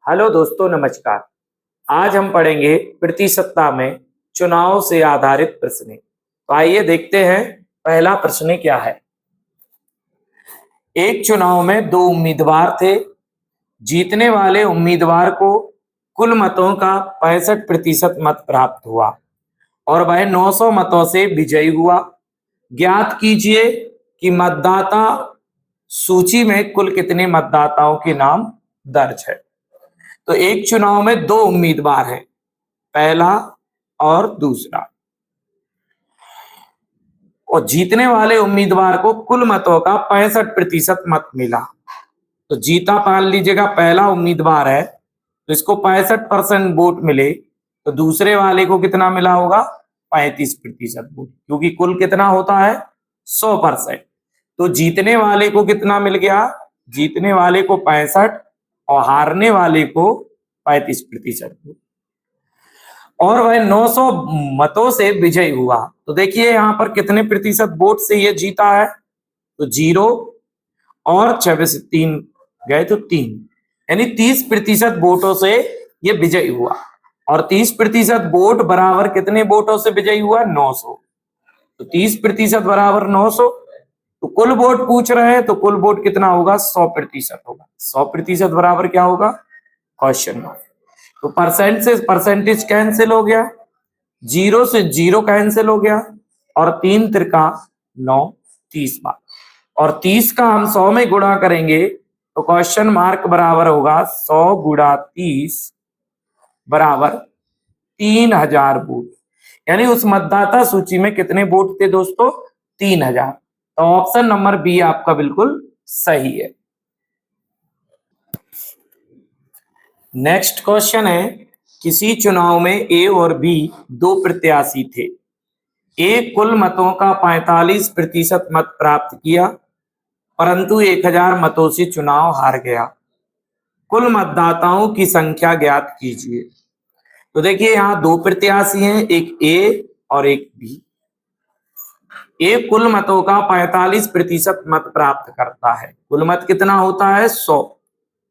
Hello दोस्तों, नमस्कार। आज हम पढ़ेंगे प्रतिशतता में चुनाव से आधारित प्रश्न। तो आइए देखते हैं पहला प्रश्न क्या है। एक चुनाव में दो उम्मीदवार थे। जीतने वाले उम्मीदवार को कुल मतों का 65% मत प्राप्त हुआ और वह 900 मतों से विजयी हुआ। ज्ञात कीजिए कि मतदाता सूची में कुल कितने मतदाताओं के नाम दर्ज है। तो एक चुनाव में दो उम्मीदवार हैं, पहला और दूसरा, और जीतने वाले उम्मीदवार को कुल मतों का 65% मत मिला। तो जीता मान लीजिएगा पहला उम्मीदवार है, तो इसको 65% वोट मिले, तो दूसरे वाले को कितना मिला होगा? 35% वोट, क्योंकि कुल कितना होता है? 100%। तो जीतने वाले को कितना मिल गया? जीतने वाले को 65 और हारने वाले को 35% वोट, और वह 900 मतों से विजयी हुआ। तो देखिए यहां पर कितने प्रतिशत वोट से ये जीता है? तो 0 और 6 से 3 गए तो 3, यानी 30% वोटों से ये विजयी हुआ। और 30% वोट बराबर कितने वोटों से विजयी हुआ? 900। तो 30% बराबर 900। तो कुल वोट पूछ रहे हैं, तो कुल वोट कितना होगा? 100% होगा। 100% बराबर क्या होगा? Question mark. तो परसेंट से परसेंटेज कैंसिल हो गया, 0 से 0 कैंसिल हो गया, और 3 त्रिका 9, 30 बार, और 30 का हम 100 में गुणा करेंगे तो क्वेश्चन मार्क बराबर होगा 100 गुणा 30 बराबर 3000 वोट। यानी उस मतदाता सूची में कितने वोट थे दोस्तों? 3000। तो ऑप्शन नंबर बी आपका बिल्कुल सही है। नेक्स्ट क्वेश्चन है, किसी चुनाव में ए और बी दो प्रत्याशी थे। ए कुल मतों का 45% मत प्राप्त किया, परंतु 1000 मतों से चुनाव हार गया। कुल मतदाताओं की संख्या ज्ञात कीजिए। तो देखिए यहां दो प्रत्याशी हैं, एक ए और एक बी। ए कुल मतों का 45% मत प्राप्त करता है। कुल मत कितना होता है? 100।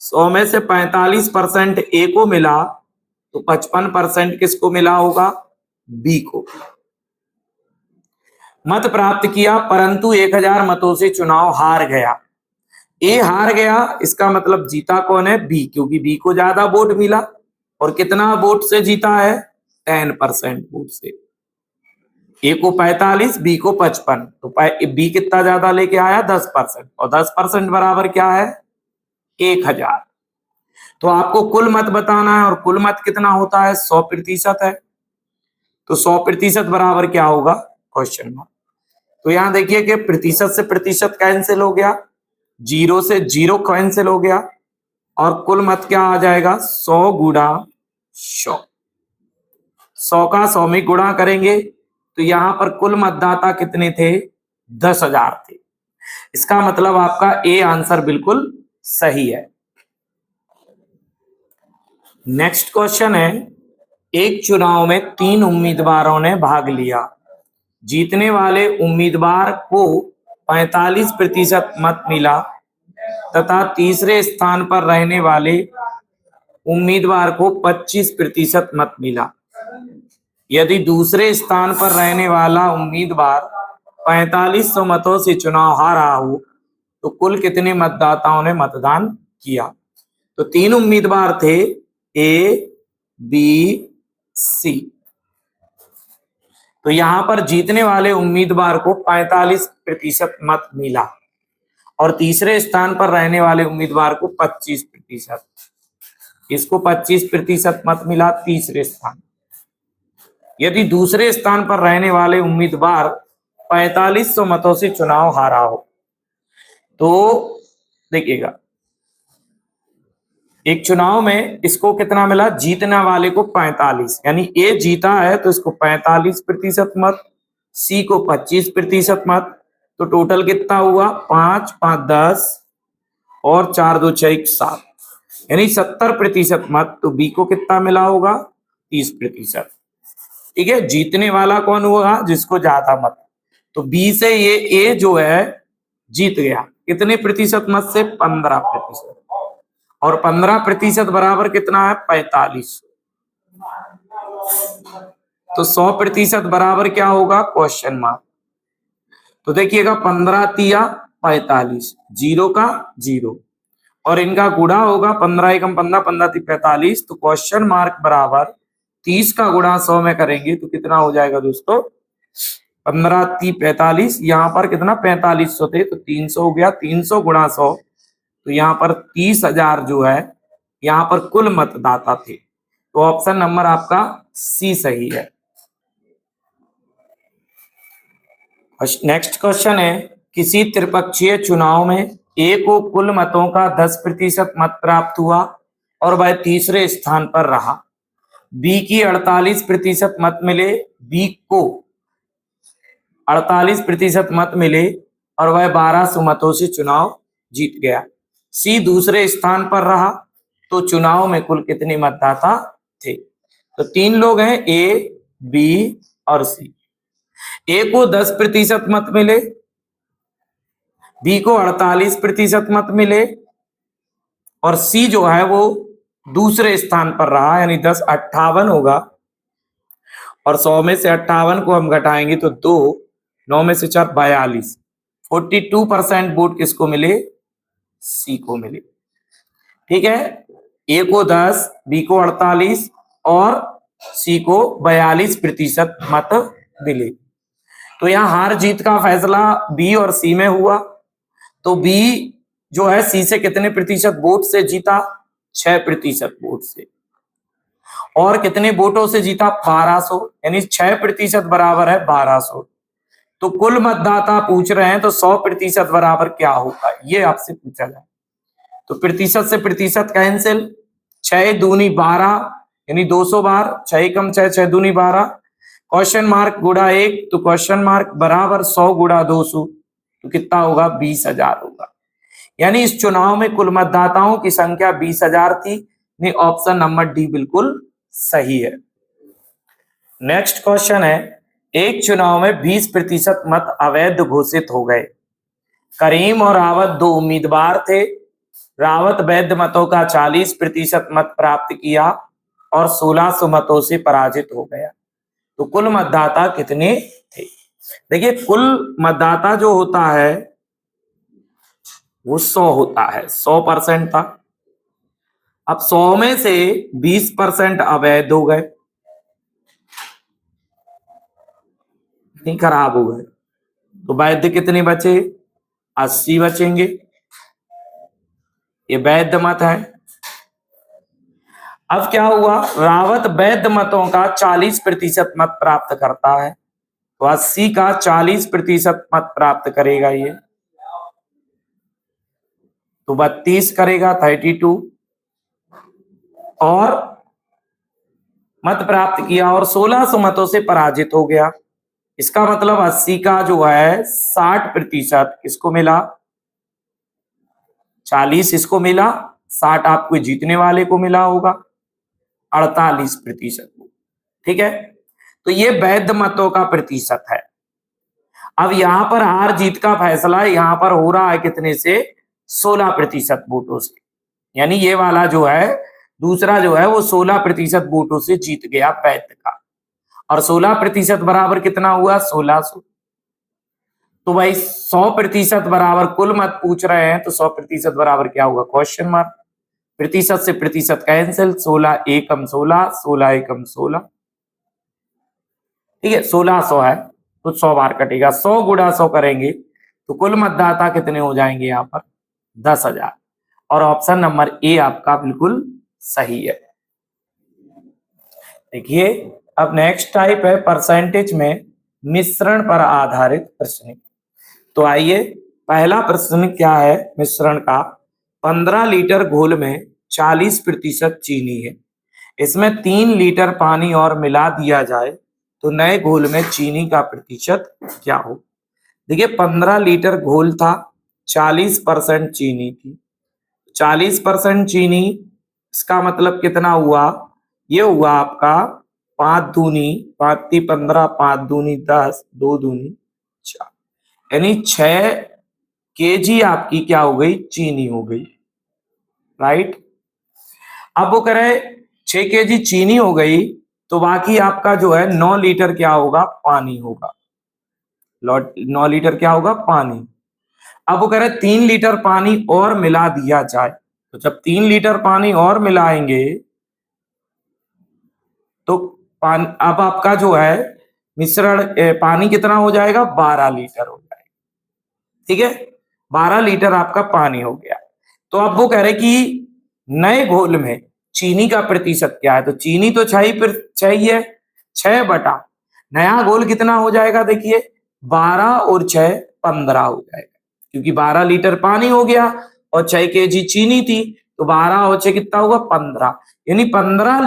100 में से 45% ए को मिला, तो 55% किसको मिला होगा? बी को। मत प्राप्त किया, परंतु 1000 मतों से चुनाव हार गया। ए हार गया, इसका मतलब जीता कौन है? बी, क्योंकि बी को ज्यादा वोट मिला। और कितना वोट से जीता है? 10% वोट से। ए को 45, बी को 55, तो बी कितना ज्यादा लेके आया? 10%, और 10% बराबर क्या है? 1000। तो आपको कुल मत बताना है, और कुल मत कितना होता है? 100% है। तो 100% बराबर क्या होगा? Question mark. तो यहां देखिए कि प्रतिशत से प्रतिशत कैंसिल हो गया, 0 से 0 कैंसिल हो गया, और कुल मत क्या आ जाएगा? 100 गुणा 100। 100 का 100 में गुणा करेंगे तो यहां पर कुल मतदाता कितने थे? 10,000 थे। इसका मतलब आपका ए आंसर बिल्कुल सही है। नेक्स्ट क्वेश्चन है, एक चुनाव में 3 उम्मीदवारों ने भाग लिया। जीतने वाले उम्मीदवार को 45% मत मिला तथा तीसरे स्थान पर रहने वाले उम्मीदवार को 25% मत मिला। यदि दूसरे स्थान पर रहने वाला उम्मीदवार 4500 मतों से चुनाव हारा हो, तो कुल कितने मतदाताओं ने मतदान किया? तो 3 उम्मीदवार थे, ए, बी, सी। तो यहां पर जीतने वाले उम्मीदवार को 45% मत मिला, और तीसरे स्थान पर रहने वाले उम्मीदवार को 25%। इसको 25% मत मिला तीसरे स्थान। यदि दूसरे स्थान पर रहने वाले उम्मीदवार 4500 मतों से चुनाव हारा हो, तो देखिएगा एक चुनाव में इसको कितना मिला? जीतने वाले को 45, यानी ए जीता है तो इसको 45% मत, सी को 25% मत। तो टोटल कितना हुआ? 5, 5, 10 और 4, 2, 6, 7, यानी 70% मत। तो बी को कितना मिला होगा? 30%। ठीक है, जीतने वाला कौन हुआ? जिसको ज्यादा मत। तो बी से ये ए जो है जीत गया, कितने प्रतिशत मत से? 15%। और 15% बराबर कितना है 45। तो 100% बराबर क्या होगा क्वेश्चन मार्क। तो देखिएगा 15 तिया 45, जीरो का जीरो, और इनका गुणा होगा 15 एकम 15, 15 ती 45। तो क्वेश्चन मार्क बराबर 30 का गुणा 100 में करेंगे तो कितना हो जाएगा दोस्तों 15 ती 45, यहाँ पर कितना 4500 थे तो 300 हो गया, 300 गुणा 100, तो यहाँ पर 30,000 जो है यहाँ पर कुल मतदाता थे। तो ऑप्शन नंबर आपका सी सही है। नेक्स्ट क्वेश्चन है, किसी त्रिपक्षीय चुनाव में ए को कुल मतों का 10% मत प्राप्त हुआ और वह तीसरे स्थान पर रहा। बी की 48% मत मिले, बी को 48% मत मिले और वह 1200 मतों से चुनाव जीत गया। सी दूसरे स्थान पर रहा, तो चुनाव में कुल कितने मतदाता थे। तो तीन लोग हैं ए, बी और सी। ए को 10% मत मिले, बी को 48% मत मिले और सी जो है वो दूसरे स्थान पर रहा, यानी 10 58 होगा और 100 में से 58 को हम घटाएंगे तो 2, 9 में से 4 42, 42% वोट किसको मिले सी को मिले। ठीक है, ए को 10, बी को 48 और सी को 42% मत मिले। तो यहां हार जीत का फैसला बी और सी में हुआ। तो बी जो है सी से कितने प्रतिशत वोट से जीता 6% वोट से, और कितने वोटों से जीता 1200, यानी 6% बराबर है 1200। तो कुल मतदाता पूछ रहे हैं तो 100% बराबर क्या होगा ये आपसे पूछा जाए। तो प्रतिशत से प्रतिशत कैंसिल, 6 दूनी 12 यानी 200 बार, 6 कम 6, 6 दूनी 12, क्वेश्चन मार्क गुणा 1, तो क्वेश्चन मार्क बराबर 100 गुणा 200, तो कितना होगा 20,000 होगा। यानी इस चुनाव में कुल मतदाताओं की संख्या 20,000 थी। ऑप्शन नंबर डी बिल्कुल सही है। नेक्स्ट क्वेश्चन है, एक चुनाव में 20% मत अवैध घोषित हो गए। करीम और रावत दो उम्मीदवार थे। रावत वैध मतों का 40% मत प्राप्त किया और 1600 मतों से पराजित हो गया। तो कुल मतदाता कितने थे। देखिए कुल मतदाता जो होता है वो 100 होता है, 100% था। अब 100 में से 20% अवैध हो गए, नहीं खराब हो गए, तो वैध कितने बचे 80 बचेंगे। ये वैध मत है। अब क्या हुआ, रावत वैध मतों का 40% मत प्राप्त करता है, तो 80 का 40% मत प्राप्त करेगा ये, तो 32 करेगा 32, और मत प्राप्त किया और 1600 मतों से पराजित हो गया। इसका मतलब 80 का जो है 60% किसको मिला, 40 इसको मिला, 60 आपको जीतने वाले को मिला होगा, 48%। ठीक है, तो ये वैध मतों का प्रतिशत है। अब यहां पर हार जीत का फैसला यहां पर हो रहा है कितने से 16% वोटों से, यानी ये वाला जो है दूसरा जो है वो 16% वोटों से जीत गया वैध का, और 16% बराबर कितना हुआ 1600। तो भाई 100% बराबर कुल मत पूछ रहे हैं, तो 100% बराबर क्या होगा क्वेश्चन मार्क। प्रतिशत से प्रतिशत कैंसिल, 16 एकम 16, 16 एकम 16, ठीक है 1600 है तो 100 बार कटेगा, 100 गुणा 100 करेंगे तो कुल मतदाता कितने हो जाएंगे यहाँ पर 10,000, और ऑप्शन नंबर ए आपका बिल्कुल सही है। देखिए अब नेक्स्ट टाइप है परसेंटेज में मिश्रण पर आधारित प्रश्न। तो आइए पहला प्रश्न क्या है मिश्रण का, 15 लीटर घोल में 40% चीनी है, इसमें 3 लीटर पानी और मिला दिया जाए तो नए घोल में चीनी का प्रतिशत क्या हो। देखिए 15 लीटर घोल था, 40% चीनी थी, 40% चीनी, इसका मतलब कितना हुआ, ये हुआ आपका 5 दूनी 5 ती 15, 5 दूनी 10, 2 दूनी 4, यानी 6 kg आपकी क्या हो गई चीनी हो गई, राइट। अब वो करे 6 केजी चीनी हो गई, तो बाकी आपका जो है 9 लीटर क्या होगा, पानी होगा। 9 लीटर क्या होगा, पानी। अब वो कह रहे 3 लीटर पानी और मिला दिया जाए, तो जब 3 लीटर पानी और मिलाएंगे तो अब आपका जो है मिश्रण पानी कितना हो जाएगा, 12 लीटर हो जाएगा। ठीक है, 12 लीटर आपका पानी हो गया। तो अब वो कह रहे कि नए घोल में चीनी का प्रतिशत क्या है, तो चीनी तो चाहिए 6 बटा नया घोल कितना हो जाएगा, देखिए 12 और 6 15 हो जाएगा, क्योंकि 12 लीटर पानी हो गया और 6 केजी चीनी थी, तो 12 और 6 कितना होगा, 15। यानी 15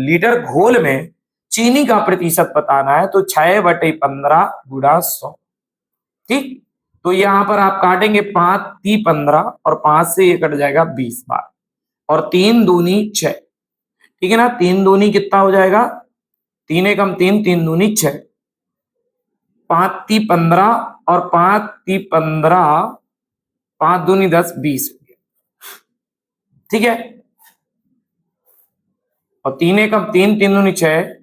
लीटर घोल में चीनी का प्रतिशत बताना है, तो 6/15 गुणा 100। ठीक, तो यहां पर आप काटेंगे 5 × 15 और 5 से ये कट जाएगा 20 बार, और 3 दूनी 6। ठीक है ना, 3 दूनी कितना हो जाएगा, 3 एकम 3, 3 दूनी 6, 5 × 15 और 5 × 15, 5 दूनी 10, 20 हो गया। ठीक है, और 3 एकम 3, 3 दूनी 6,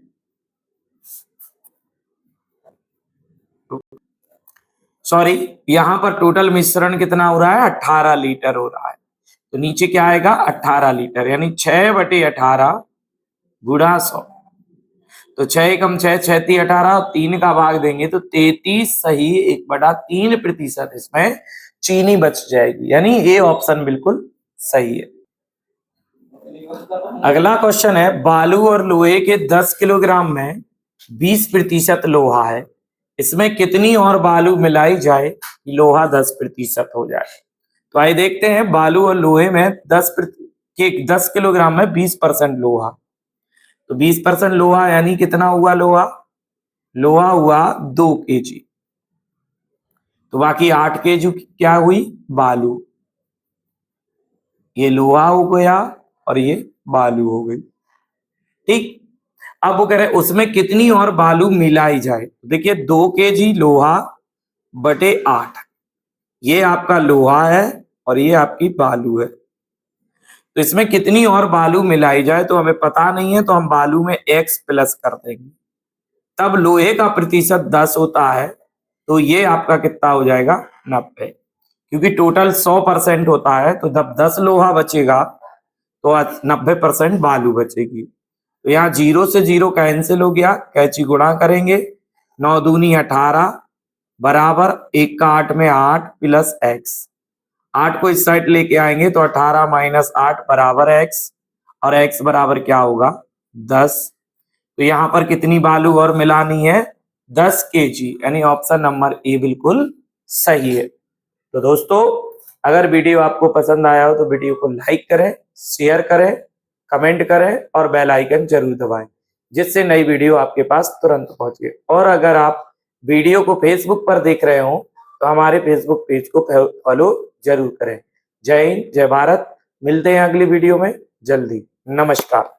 सॉरी यहां पर टोटल मिश्रण कितना हो रहा है, 18 लीटर हो रहा है। तो नीचे क्या आएगा, 18 लीटर, यानी 6/18 गुणा 100। तो 6 एकम 6, 6 × 18, 3 का भाग देंगे तो 33 सही 1/3% इसमें चीनी बच जाएगी, यानी ये ऑप्शन बिल्कुल सही है। अगला क्वेश्चन है, बालू और लोहे के 10 किलोग्राम में 20% लोहा है, इसमें कितनी और बालू मिलाई जाए कि लोहा 10% हो जाए। तो आइए देखते हैं, बालू और लोहे में 10 किलोग्राम में 20% लोहा, तो 20% लोहा यानी कितना हुआ, लोहा लोहा हुआ 2 केजी, तो बाकी 8 केजी क्या हुई, बालू। ये लोहा हो गया और ये बालू हो गई। ठीक, अब वो कह रहे उसमें कितनी और बालू मिलाई जाए, देखिए 2 केजी लोहा बटे 8, ये आपका लोहा है और ये आपकी बालू है। तो इसमें कितनी और बालू मिलाई जाए, तो हमें पता नहीं है, तो हम बालू में x प्लस कर देंगे। तब लोहे का प्रतिशत 10 होता है, तो ये आपका कितना हो जाएगा, 90, क्योंकि टोटल 100% होता है, तो जब 10 लोहा बचेगा तो 90% बालू बचेगी। तो यहाँ 0 से 0 कैंसिल हो गया, कैंची गुणा करेंगे, 9 दूनी 18 बराबर 1 का 8 में 8 प्लस x, 8 को इस साइड लेके आएंगे तो 18 - 8 बराबर x, और x बराबर क्या होगा, 10। तो यहाँ पर कितनी बालू और मिलानी है, 10 केजी, यानी ऑप्शन नंबर ए बिल्कुल सही है। तो दोस्तों, अगर वीडियो आपको पसंद आया हो तो वीडियो को लाइक करें, शेयर करें, कमेंट करें और बेल आइकन जरूर दबाएं, जिससे नई वीडियो आपके पास तुरंत पहुंचे। और अगर आप वीडियो को फेसबुक पर देख रहे हो तो हमारे फेसबुक पेज को फॉलो जरूर करें। जय हिंद, जय भारत, मिलते हैं अगली वीडियो में जल्दी, नमस्कार।